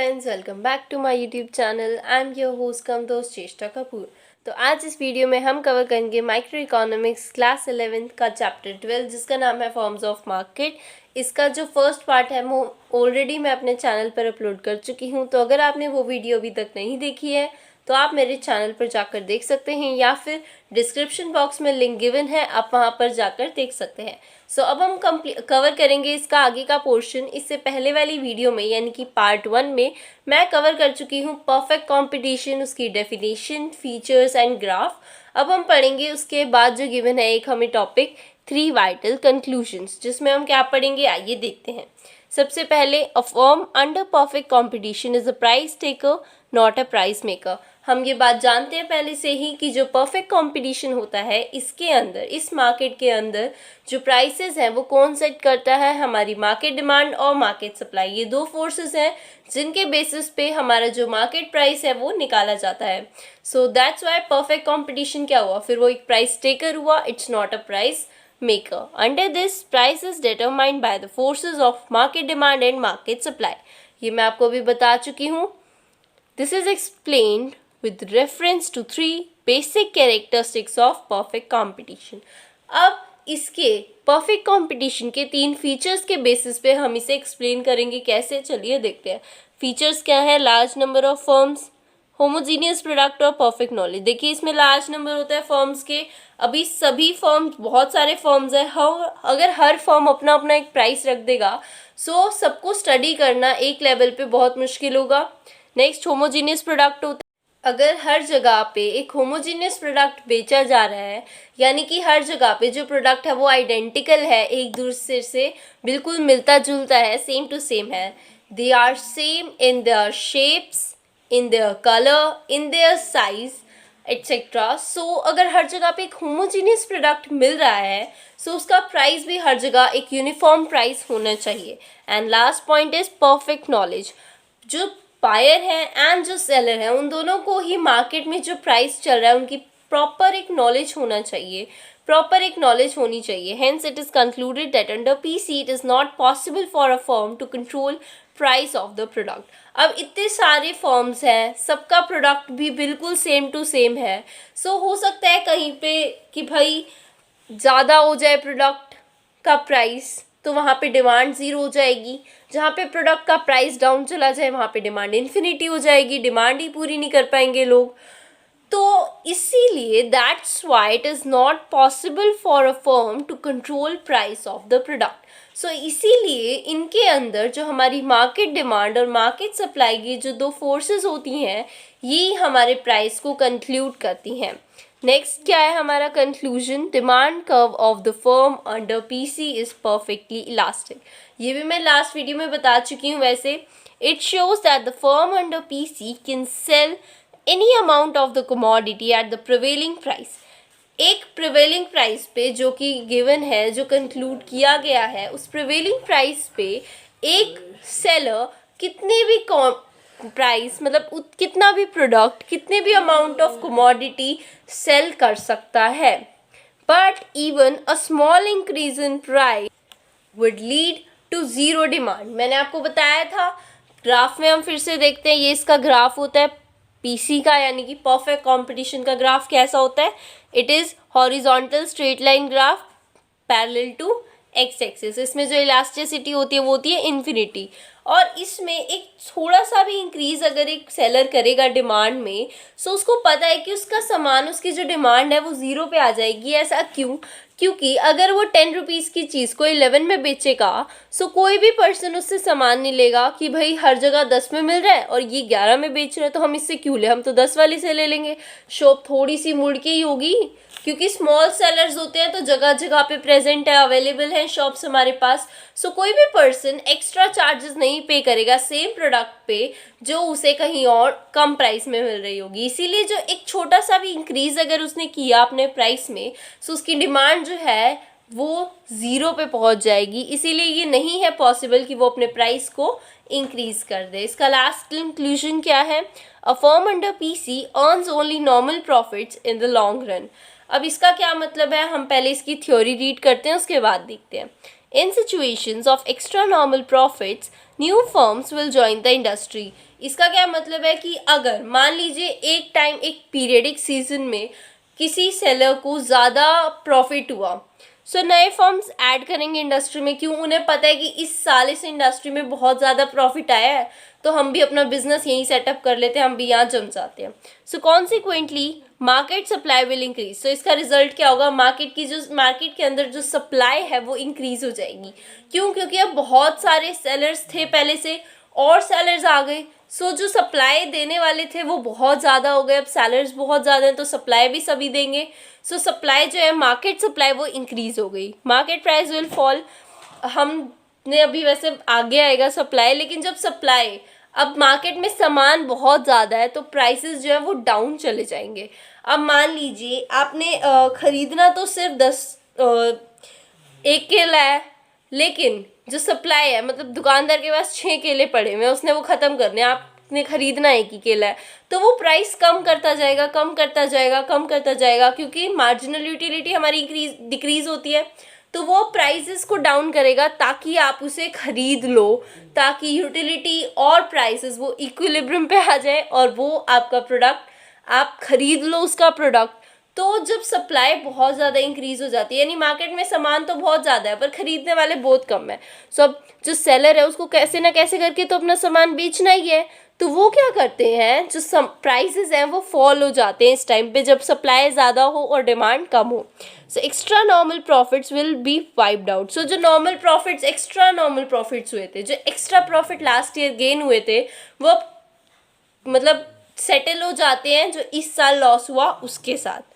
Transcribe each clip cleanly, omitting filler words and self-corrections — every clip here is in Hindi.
Friends, welcome back to my YouTube channel. I am your host cum दोस्त चेष्टा कपूर। तो आज इस वीडियो में हम कवर करेंगे माइक्रो इकोनॉमिक्स क्लास 11th का चैप्टर 12 जिसका नाम है फॉर्म्स ऑफ मार्केट। इसका जो फर्स्ट पार्ट है वो ऑलरेडी मैं अपने चैनल पर अपलोड कर चुकी हूँ। तो अगर आपने वो वीडियो अभी तक नहीं देखी है तो आप मेरे चैनल पर जाकर देख सकते हैं या फिर डिस्क्रिप्शन बॉक्स में लिंक गिवन है, आप वहाँ पर जाकर देख सकते हैं। अब हम कवर करेंगे इसका आगे का पोर्शन। इससे पहले वाली वीडियो में यानी कि पार्ट 1 में मैं कवर कर चुकी हूँ परफेक्ट कंपटीशन, उसकी डेफिनेशन, फीचर्स एंड ग्राफ। अब हम पढ़ेंगे उसके बाद जो गिवन है एक हमें टॉपिक 3 वाइटल कंक्लूजन्स, जिसमें हम क्या पढ़ेंगे आइए देखते हैं। सबसे पहले, a firm under perfect competition is a price taker not a price maker. हम ये बात जानते हैं पहले से ही कि जो परफेक्ट कंपटीशन होता है इसके अंदर, इस मार्केट के अंदर जो प्राइसेस हैं वो कौन सेट करता है? हमारी मार्केट डिमांड और मार्केट सप्लाई। ये दो फोर्सेस हैं जिनके बेसिस पे हमारा जो मार्केट प्राइस है वो निकाला जाता है। So that's why perfect competition क्या हुआ? फिर वो एक प्राइस टेकर हुआ, it's not a price maker. Under this, price is determined by the forces of market demand and market supply. ये मैं आपको अभी बता चुकी हूँ। This is explained with reference to 3 basic characteristics of perfect competition। अब इसके perfect competition के 3 फीचर्स के बेसिस पे हम इसे एक्सप्लेन करेंगे। कैसे? चलिए देखते हैं। फीचर्स क्या है? Large number of firms, homogeneous product और परफेक्ट नॉलेज। देखिए इसमें लार्ज नंबर होता है फर्म्स के। अभी सभी फर्म्स, बहुत सारे फर्म्स हैं, अगर हर फर्म अपना अपना एक प्राइस रख देगा सो सबको स्टडी करना एक लेवल पे बहुत मुश्किल होगा। नेक्स्ट, होमोजीनियस प्रोडक्ट होता है। अगर हर जगह पे एक होमोजीनियस प्रोडक्ट बेचा जा रहा है, यानी कि हर जगह पे जो प्रोडक्ट है वो आइडेंटिकल है, एक दूसरे से बिल्कुल मिलता जुलता है, सेम टू सेम है, they are same in their shapes, in their colour, in their size etcetera. So अगर हर जगह पे एक होमोजीनियस प्रोडक्ट मिल रहा है सो उसका प्राइस भी हर जगह एक यूनिफॉर्म प्राइस होना चाहिए। And last point is perfect knowledge. जो बायर है एंड जो सेलर है उन दोनों को ही मार्केट में जो प्राइस चल रहा है उनकी प्रॉपर एक नॉलेज होना चाहिए, प्रॉपर एक नॉलेज होनी चाहिए। Hence it is concluded that under PC it is not possible for a firm to control price of the product. अब इतने सारे फर्म्स हैं, सबका प्रोडक्ट भी बिल्कुल सेम टू सेम है। सो हो सकता है कहीं पे कि भाई ज़्यादा हो जाए प्रोडक्ट का प्राइस तो वहाँ पे डिमांड ज़ीरो हो जाएगी, जहाँ पे प्रोडक्ट का प्राइस डाउन चला जाए वहाँ पे डिमांड इन्फिनिटी हो जाएगी, डिमांड ही पूरी नहीं कर पाएंगे लोग। तो इसीलिए that's why it is not possible for a firm to control price of the product. So इसीलिए इनके अंदर जो हमारी मार्केट डिमांड और मार्केट सप्लाई की जो दो फोर्सेस होती हैं ये हमारे प्राइस को कंक्लूड करती हैं। नेक्स्ट क्या है हमारा conclusion? Demand curve of the firm under PC is perfectly elastic. ये भी मैं लास्ट वीडियो में बता चुकी हूँ। वैसे it shows that the firm under PC can sell any amount of the commodity at the prevailing price. एक प्रिवेलिंग प्राइस पे जो कि गिवन है, जो कंक्लूड किया गया है, उस प्रिवेलिंग प्राइस पे एक सेलर कितने भी प्राइस मतलब कितना भी प्रोडक्ट, कितने भी अमाउंट ऑफ कमोडिटी सेल कर सकता है। But even a small increase in price would lead to zero demand. मैंने आपको बताया था, ग्राफ में हम फिर से देखते हैं। ये इसका ग्राफ होता है पीसी का, यानी कि परफेक्ट कंपटीशन का ग्राफ कैसा होता है? It is horizontal straight line graph parallel to x axis. इसमें जो इलास्टिसिटी होती है वो होती है इन्फिनिटी। और इसमें एक थोड़ा सा भी इंक्रीज अगर एक सेलर करेगा डिमांड में सो उसको पता है कि उसका सामान, उसकी जो डिमांड है वो ज़ीरो पे आ जाएगी। ऐसा क्यों? क्योंकि अगर वो 10 रुपीज़ की चीज़ को 11 में बेचेगा सो कोई भी पर्सन उससे सामान नहीं लेगा कि भाई हर जगह 10 में मिल रहा है और ये 11 में बेच रहा है तो हम इससे क्यों ले, हम तो 10 वाली से ले लेंगे। शॉप थोड़ी सी मुड़ के ही होगी क्योंकि स्मॉल सेलर्स होते हैं तो जगह जगह पे प्रेजेंट है, अवेलेबल हैं शॉप्स हमारे पास। सो कोई भी पर्सन एक्स्ट्रा चार्जेस नहीं पे करेगा सेम प्रोडक्ट पे जो उसे कहीं और कम प्राइस में मिल रही होगी। इसीलिए जो एक छोटा सा भी इंक्रीज अगर उसने किया अपने प्राइस में सो उसकी डिमांड जो है वो ज़ीरो पे पहुंच जाएगी। इसीलिए ये नहीं है पॉसिबल कि वो अपने प्राइस को इंक्रीज कर दे। इसका लास्ट कंक्लूजन क्या है? A firm under PC earns only normal profits in the long run. अब इसका क्या मतलब है? हम पहले इसकी थ्योरी रीड करते हैं उसके बाद देखते हैं। In situations of extra normal profits, new firms will join the industry. इसका क्या मतलब है कि अगर मान लीजिए एक टाइम एक पीरियडिक सीजन में किसी सेलर को ज़्यादा प्रॉफिट हुआ, सो नए फर्म्स ऐड करेंगे इंडस्ट्री में। क्यों? उन्हें पता है कि इस साल इस इंडस्ट्री में बहुत ज़्यादा प्रॉफिट आया है, तो हम भी अपना बिजनेस यहीं सेटअप कर लेते हैं, हम भी यहाँ जम जाते हैं। So consequently market supply will increase. So इसका रिजल्ट क्या होगा? मार्केट के अंदर जो सप्लाई है वो इंक्रीज हो जाएगी। क्यों? क्योंकि अब बहुत सारे सेलर्स थे पहले से और सेलर्स आ गए। सो जो सप्लाई देने वाले थे वो बहुत ज़्यादा हो गए, अब सेलर्स बहुत ज़्यादा हैं तो सप्लाई भी सभी देंगे। सो सप्लाई जो है, मार्केट सप्लाई, वो इंक्रीज हो गई। Market price will fall. हमने अभी वैसे आगे आएगा सप्लाई, लेकिन जब सप्लाई, अब मार्केट में सामान बहुत ज़्यादा है तो प्राइसेस जो है वो डाउन चले जाएंगे। अब मान लीजिए आपने ख़रीदना तो सिर्फ 1 केला है, लेकिन जो सप्लाई है, मतलब दुकानदार के पास 6 केले पड़े हुए हैं, उसने वो ख़त्म करने, आपने ख़रीदना 1 ही केला है, तो वो प्राइस कम करता जाएगा, कम करता जाएगा, कम करता जाएगा, क्योंकि मार्जिनल यूटिलिटी हमारी डिक्रीज़ होती है, तो वो प्राइसेस को डाउन करेगा ताकि आप उसे खरीद लो, ताकि यूटिलिटी और प्राइसेस वो इक्विलिब्रियम पे आ जाए और वो आपका प्रोडक्ट आप खरीद लो उसका प्रोडक्ट। तो जब सप्लाई बहुत ज़्यादा इंक्रीज हो जाती है, यानी मार्केट में सामान तो बहुत ज़्यादा है पर खरीदने वाले बहुत कम है, सो अब जो सेलर है उसको कैसे ना कैसे करके तो अपना सामान बेचना ही है, तो वो क्या करते हैं, जो प्राइसेस हैं वो फॉल हो जाते हैं इस टाइम पे जब सप्लाई ज़्यादा हो और डिमांड कम हो। So extra normal profits will be wiped out. So जो normal profits, extra normal profits हुए थे, जो extra profit last year gain हुए थे, वो मतलब सेटल हो जाते हैं जो इस साल लॉस हुआ उसके साथ।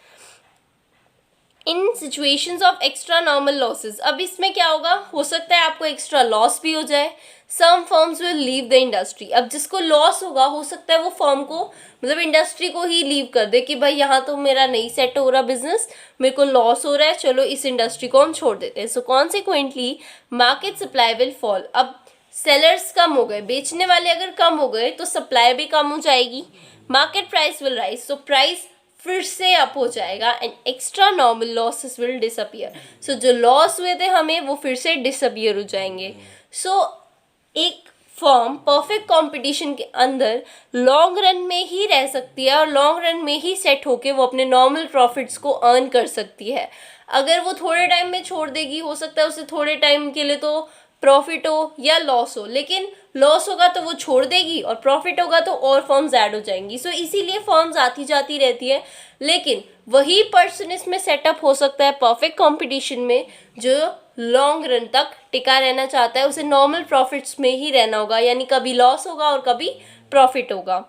In situations of extra normal losses, अब इसमें क्या होगा, हो सकता है आपको एक्स्ट्रा लॉस भी हो जाए। Some firms will leave the industry. अब जिसको लॉस होगा हो सकता है वो फर्म को, मतलब इंडस्ट्री को ही लीव कर दे कि भाई यहाँ तो मेरा नहीं सेट हो रहा बिजनेस, मेरे को लॉस हो रहा है, चलो इस इंडस्ट्री को हम छोड़ देते हैं। So consequently market supply will fall. अब सेलर्स कम हो गए, बेचने वाले अगर कम हो गए तो सप्लाई भी कम हो जाएगी। Market price will rise. So price फिर से अप हो जाएगा and extra normal losses will disappear. So जो लॉस हुए थे हमें वो फिर से डिसअपियर हो जाएंगे। सो एक फर्म परफेक्ट कंपटीशन के अंदर लॉन्ग रन में ही रह सकती है और लॉन्ग रन में ही सेट होके वो अपने नॉर्मल प्रॉफिट्स को अर्न कर सकती है। अगर वो थोड़े टाइम में छोड़ देगी, हो सकता है उसे थोड़े टाइम के लिए तो प्रॉफिट हो या लॉस हो, लेकिन लॉस होगा तो वो छोड़ देगी और प्रॉफिट होगा तो और फर्म्स ऐड हो जाएंगी। सो इसीलिए फर्म्स आती जाती रहती है, लेकिन वही पर्सन इसमें सेटअप हो सकता है परफेक्ट कंपटीशन में जो लॉन्ग रन तक टिका रहना चाहता है, उसे नॉर्मल प्रॉफिट्स में ही रहना होगा, यानी कभी लॉस होगा और कभी प्रॉफिट होगा।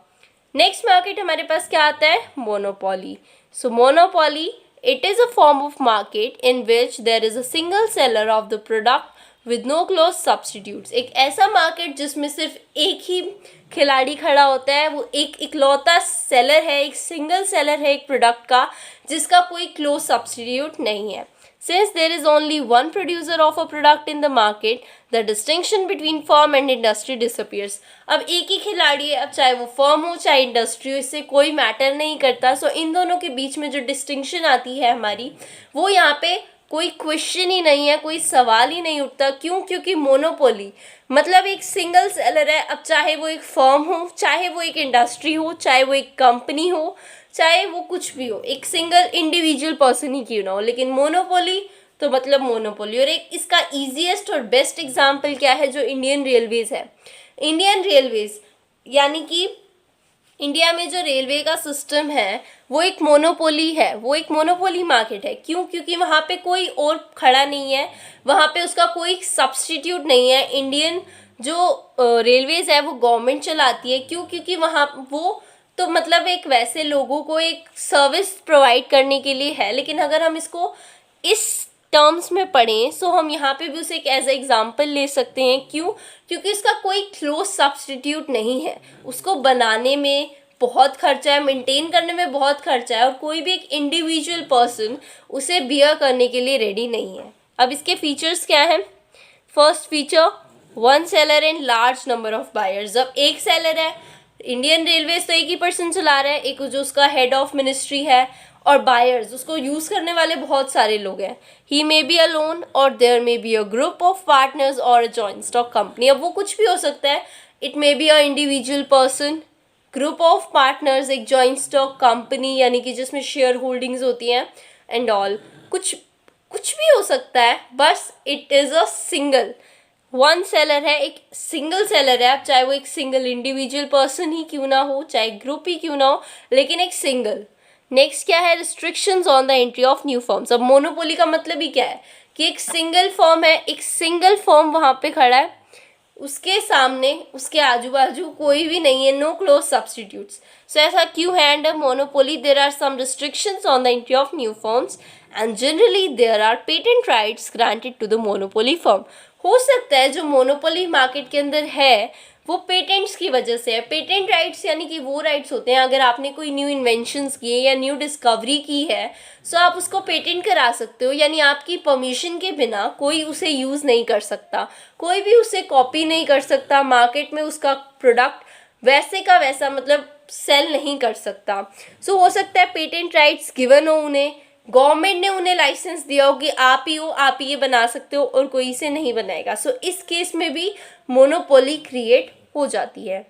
नेक्स्ट मार्केट हमारे पास क्या आता है, monopoly. So monopoly, it is a form of market in which there is a single seller of the product with no close substitutes. एक ऐसा मार्केट जिसमें सिर्फ एक ही खिलाड़ी खड़ा होता है, वो एक इकलौता सेलर है, एक सिंगल सेलर है एक प्रोडक्ट का, जिसका कोई क्लोज सब्सटीट्यूट नहीं है। Since there is only one producer of a product in the market, the distinction between firm and industry disappears. अब एक ही खिलाड़ी है, अब चाहे वो फर्म हो चाहे इंडस्ट्री हो, इससे कोई मैटर नहीं करता। सो इन दोनों के बीच में जो डिस्टिंक्शन आती है हमारी, वो यहाँ पे कोई क्वेश्चन ही नहीं है, कोई सवाल ही नहीं उठता। क्यों? क्योंकि मोनोपोली मतलब एक सिंगल सेलर है। अब चाहे वो एक फर्म हो, चाहे वो एक इंडस्ट्री हो, चाहे वो एक कंपनी हो, चाहे वो कुछ भी हो, एक सिंगल इंडिविजुअल पर्सन ही क्यों ना हो, लेकिन मोनोपोली तो मतलब मोनोपोली। और एक इसका ईजीएस्ट और बेस्ट एग्जाम्पल क्या है, जो इंडियन रेलवेज़ है। इंडियन रेलवेज़ यानी कि इंडिया में जो रेलवे का सिस्टम है वो एक मोनोपोली है, वो एक मोनोपोली मार्केट है। क्यों? क्योंकि वहाँ पे कोई और खड़ा नहीं है, वहाँ पे उसका कोई सब्स्टिट्यूट नहीं है। इंडियन जो रेलवेज़ है वो गवर्नमेंट चलाती है। क्यों? क्योंकि वहाँ वो तो मतलब एक वैसे लोगों को एक सर्विस प्रोवाइड करने के लिए है, लेकिन अगर हम इसको इस टर्म्स में पढ़ें सो हम यहाँ पे भी उसे एक एज एग्जाम्पल ले सकते हैं। क्यों? क्योंकि उसका कोई क्लोज सब्स्टिट्यूट नहीं है, उसको बनाने में बहुत खर्चा है, मेंटेन करने में बहुत खर्चा है, और कोई भी एक इंडिविजुअल पर्सन उसे बियर करने के लिए रेडी नहीं है। अब इसके फीचर्स क्या हैं? First feature, one seller and large number of buyers. अब एक सेलर है, इंडियन रेलवेज तो एक ही पर्सन चला रहा है, एक जो उसका हेड ऑफ मिनिस्ट्री है, और बायर्स, उसको यूज़ करने वाले बहुत सारे लोग हैं. ही मे बी अलोन और there may be a group of partners और अ जॉइंट स्टॉक कंपनी. अब वो कुछ भी हो सकता है. It may be a individual person, group of partners, एक जॉइंट स्टॉक कंपनी यानी कि जिसमें शेयर होल्डिंग्स होती हैं एंड ऑल. कुछ कुछ भी हो सकता है. बस it is a single one seller है, एक सिंगल सेलर है. अब चाहे वो एक सिंगल इंडिविजुअल पर्सन ही क्यों ना हो, चाहे ग्रुप ही क्यों ना हो, लेकिन एक सिंगल. नेक्स्ट क्या है, restrictions on the entry of new firms. अब मोनोपोली का मतलब ही क्या है कि एक सिंगल फर्म है, एक सिंगल फर्म वहाँ पे खड़ा है, उसके सामने उसके आजू बाजू कोई भी नहीं है, नो क्लोज सब्सटीट्यूट्स. सो ऐसा क्यों है under monopoly? There are some restrictions on the entry of new firms and generally there are patent rights granted to the monopoly firm. हो सकता है जो मोनोपोली मार्केट के अंदर है वो पेटेंट्स की वजह से है. पेटेंट राइट्स यानी कि वो राइट्स होते हैं, अगर आपने कोई न्यू इन्वेंशंस किए या न्यू डिस्कवरी की है सो आप उसको पेटेंट करा सकते हो. यानी आपकी परमिशन के बिना कोई उसे यूज़ नहीं कर सकता, कोई भी उसे कॉपी नहीं कर सकता, मार्केट में उसका प्रोडक्ट वैसे का वैसा मतलब सेल नहीं कर सकता. सो हो सकता है पेटेंट राइट्स गिवन हो उन्हें, गवर्नमेंट ने उन्हें लाइसेंस दिया हो कि आप ही हो, आप ही ये बना सकते हो और कोई इसे नहीं बनाएगा. सो इस केस में भी मोनोपोली क्रिएट हो जाती है.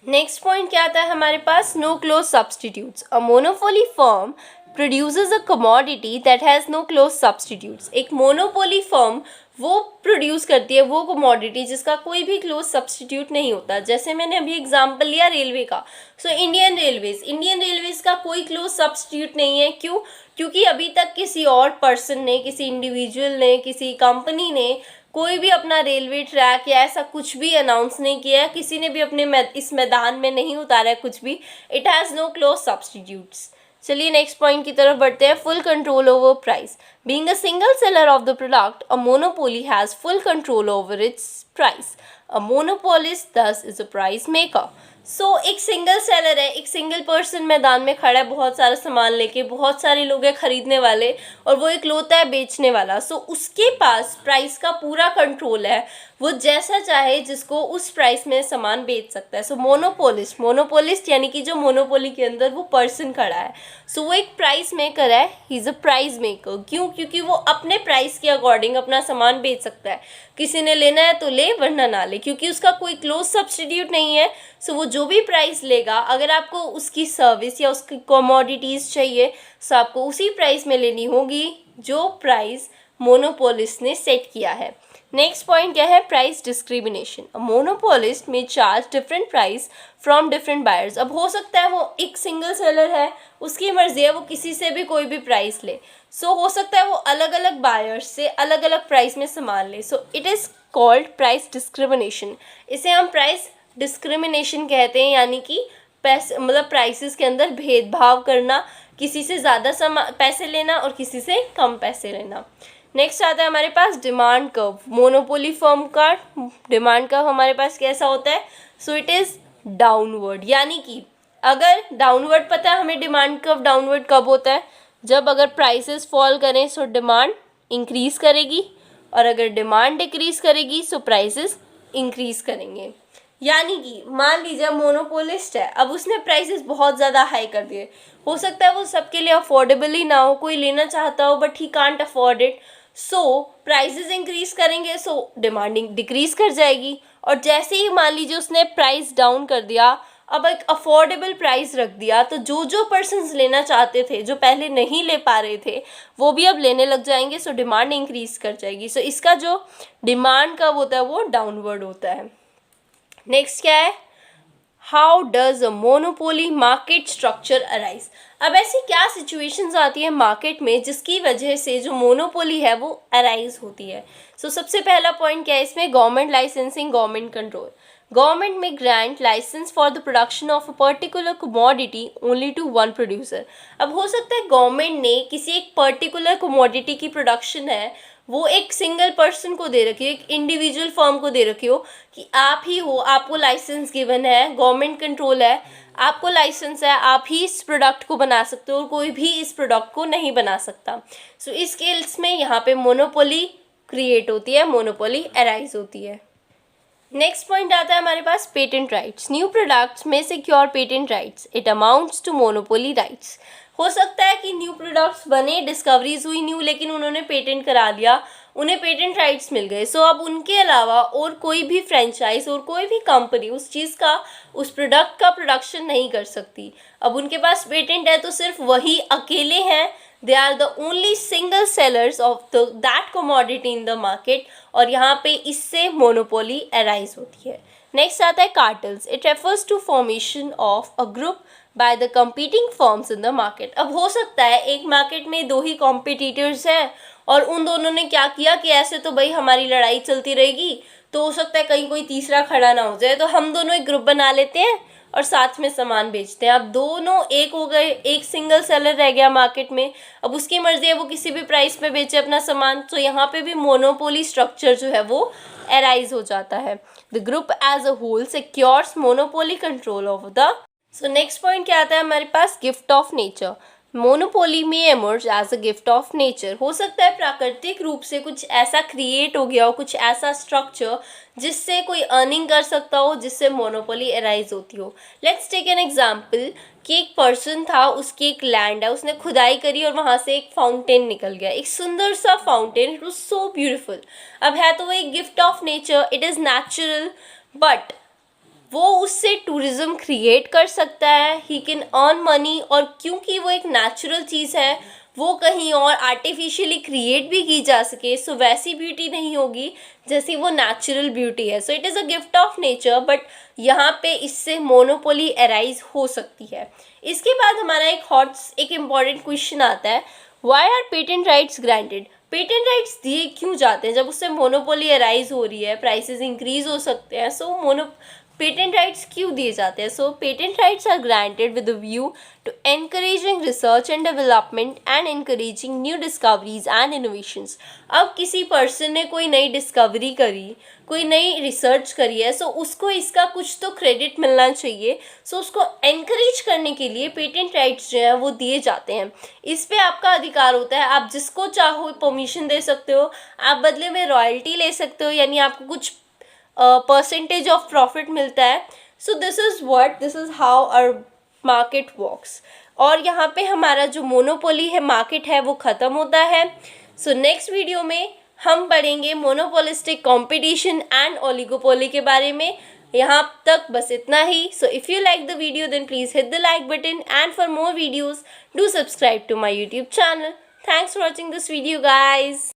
नेक्स्ट पॉइंट क्या आता है हमारे पास, no close substitutes. A monopoly firm produces a commodity that has no close substitutes. एक मोनोपोली फर्म वो प्रोड्यूस करती है वो कमोडिटी जिसका कोई भी क्लोज सब्सटीट्यूट नहीं होता. जैसे मैंने अभी एग्जांपल लिया रेलवे का. सो इंडियन रेलवेज का कोई क्लोज सब्सटीट्यूट नहीं है. क्यों? क्योंकि अभी तक किसी और पर्सन ने, किसी इंडिविजुअल ने, किसी कंपनी ने कोई भी अपना रेलवे ट्रैक या ऐसा कुछ भी अनाउंस नहीं किया है. किसी ने भी अपने इस मैदान में नहीं उतारा है कुछ भी. It has no close substitutes. चलिए नेक्स्ट पॉइंट की तरफ बढ़ते हैं. Full control over price. Being a single seller of the product, a monopoly has full control over its price. A monopolist thus is a price maker. So एक सिंगल सेलर है, एक सिंगल पर्सन मैदान में खड़ा है बहुत सारा सामान लेके, बहुत सारे लोग हैं खरीदने वाले और वो इकलौता है बेचने वाला. सो उसके पास प्राइस का पूरा कंट्रोल है, वो जैसा चाहे जिसको उस प्राइस में सामान बेच सकता है. सो मोनोपोलिस्ट यानी कि जो मोनोपोली के अंदर वो पर्सन खड़ा है. सो वो एक प्राइस मेकर है, he is a price maker. क्यों? क्योंकि वो अपने प्राइस के अकॉर्डिंग अपना सामान बेच सकता है. किसी ने लेना है तो ले वरना ना ले, क्योंकि उसका कोई क्लोज सब्सटीट्यूट नहीं है. सो वो जो भी प्राइस लेगा, अगर आपको उसकी सर्विस या उसकी कमोडिटीज़ चाहिए सो आपको उसी प्राइस में लेनी होगी जो प्राइस मोनोपोलिस्ट ने सेट किया है. नेक्स्ट पॉइंट क्या है, प्राइस डिस्क्रिमिनेशन. अ मोनोपोलिस्ट में charge different price from different buyers. अब हो सकता है वो एक सिंगल सेलर है, उसकी मर्जी है वो किसी से भी कोई भी प्राइस ले. सो हो सकता है वो अलग अलग बायर्स से अलग अलग प्राइस में सामान ले. So it is called price discrimination. इसे हम प्राइस डिस्क्रिमिनेशन कहते हैं, यानी कि पैसे मतलब प्राइसेस के अंदर भेदभाव करना, किसी से ज़्यादा पैसे लेना और किसी से कम पैसे लेना. नेक्स्ट आता है हमारे पास डिमांड कर्व. मोनोपोली फर्म का डिमांड कर्व हमारे पास कैसा होता है? So it is downward. यानी कि अगर डाउनवर्ड, पता है हमें डिमांड कर्व डाउनवर्ड कब होता है? जब अगर प्राइसेस फॉल करें सो डिमांड इंक्रीज़ करेगी और अगर डिमांड डिक्रीज़ करेगी सो प्राइसेस इंक्रीज़ करेंगे. यानी कि मान लीजिए मोनोपोलिस्ट है, अब उसने प्राइसेस बहुत ज़्यादा हाई कर दिए. हो सकता है वो सबके लिए अफोर्डेबल ही ना हो, कोई लेना चाहता हो but he can't afford it. So prices increase करेंगे सो डिमांडिंग डिक्रीज कर जाएगी. और जैसे ही मान लीजिए उसने प्राइस डाउन कर दिया, अब एक अफोर्डेबल प्राइस रख दिया, तो जो जो पर्सन्स लेना चाहते थे, जो पहले नहीं ले पा रहे थे, वो भी अब लेने लग जाएंगे. सो डिमांड इंक्रीज कर जाएगी. सो इसका जो डिमांड का होता है वो डाउनवर्ड होता है. नेक्स्ट क्या है, how does a monopoly market structure arise. अब ऐसी क्या सिचुएशंस आती है मार्केट में जिसकी वजह से जो मोनोपोली है वो अराइज होती है. सो सबसे पहला पॉइंट क्या है इसमें, government licensing, government control. Government may grant licence for the production of a particular commodity only to one producer. अब हो सकता है गवर्नमेंट ने किसी एक पर्टिकुलर कमोडिटी की प्रोडक्शन है वो एक सिंगल पर्सन को दे रखी हो, एक इंडिविजुअल फर्म को दे रखी हो कि आप ही हो, आपको लाइसेंस गिवन है, गवर्नमेंट कंट्रोल है, आपको लाइसेंस है, आप ही इस प्रोडक्ट को बना सकते हो और कोई भी इस प्रोडक्ट को नहीं बना सकता. सो इस केस में यहाँ पे मोनोपोली क्रिएट होती है, मोनोपोली अराइज होती है. नेक्स्ट पॉइंट आता है हमारे पास पेटेंट राइट्स. न्यू प्रोडक्ट्स में secure patent rights. It amounts to monopoly rights. हो सकता है कि न्यू प्रोडक्ट्स बने, डिस्कवरीज हुई न्यू, लेकिन उन्होंने पेटेंट करा लिया, उन्हें पेटेंट राइट्स मिल गए। सो अब उनके अलावा और कोई भी फ्रेंचाइज और कोई भी कंपनी उस चीज़ का, उस प्रोडक्ट का प्रोडक्शन नहीं कर सकती। अब उनके पास पेटेंट है तो सिर्फ वही अकेले हैं, they are the only single sellers of the that commodity in the market, और यहाँ पे इससे मोनोपोली अराइज होती है। नेक्स्ट आता है cartels. It refers to formation of a group by the competing firms in the market. अब हो सकता है एक मार्केट में दो ही कॉम्पिटिटर्स हैं और उन दोनों ने क्या किया कि ऐसे तो भाई हमारी लड़ाई चलती रहेगी, तो हो सकता है कहीं कोई तीसरा खड़ा ना हो जाए, तो हम दोनों एक ग्रुप बना लेते हैं और साथ में सामान बेचते हैं। अब दोनों एक हो गए, एक सिंगल सेलर रह गया मार्केट में, अब उसकी मर्जी है वो किसी भी प्राइस पे बेचे अपना सामान, तो यहाँ पे भी मोनोपोली स्ट्रक्चर जो है वो अराइज हो जाता है। The group as a whole secures monopoly control of the. So next point क्या आता है हमारे पास, gift of nature. Monopoly may emerge as a gift of nature. हो सकता है प्राकृतिक रूप से कुछ ऐसा क्रिएट हो गया हो, कुछ ऐसा स्ट्रक्चर जिससे कोई अर्निंग कर सकता हो, जिससे मोनोपोली अराइज होती हो। लेट्स टेक एन एग्जाम्पल कि एक पर्सन था, उसकी एक लैंड है, उसने खुदाई करी और वहाँ से एक फाउंटेन निकल गया, एक सुंदर सा fountain, it was so beautiful. अब है तो वो एक gift of nature, it is natural, but वो उससे टूरिज्म क्रिएट कर सकता है, ही कैन अर्न मनी, और क्योंकि वो एक नेचुरल चीज़ है, वो कहीं और आर्टिफिशियली क्रिएट भी की जा सके, सो वैसी ब्यूटी नहीं होगी जैसी वो नेचुरल ब्यूटी है। So it is a gift of nature, but यहाँ पे इससे मोनोपोली अराइज हो सकती है। इसके बाद हमारा एक इम्पॉर्टेंट क्वेश्चन आता है, why are patent rights granted. Patent rights दिए क्यों जाते हैं जब उससे मोनोपोली अराइज हो रही है, प्राइसेस इंक्रीज हो सकते हैं, सो पेटेंट राइट्स क्यों दिए जाते हैं। So patent rights are granted with the view to encouraging research and development and encouraging new discoveries and innovations. अब किसी पर्सन ने कोई नई डिस्कवरी करी, कोई नई रिसर्च करी है, सो उसको इसका कुछ तो क्रेडिट मिलना चाहिए, सो उसको एनकरेज करने के लिए पेटेंट राइट्स जो हैं वो दिए जाते हैं। इस पे आपका अधिकार होता है, आप जिसको चाहो परमिशन दे सकते हो, आप बदले में रॉयल्टी ले सकते हो, यानी आपको कुछ परसेंटेज ऑफ प्रॉफिट मिलता है। So this is how our market works. और यहाँ पे हमारा जो मोनोपोली है, मार्केट है, वो ख़त्म होता है। सो नेक्स्ट वीडियो में हम पढ़ेंगे मोनोपोलिस्टिक कंपटीशन एंड ओलिगोपोली के बारे में। यहाँ तक बस इतना ही। So if you like the video then please hit the like button, and for more videos do subscribe to my YouTube channel. Thanks for watching this video guys.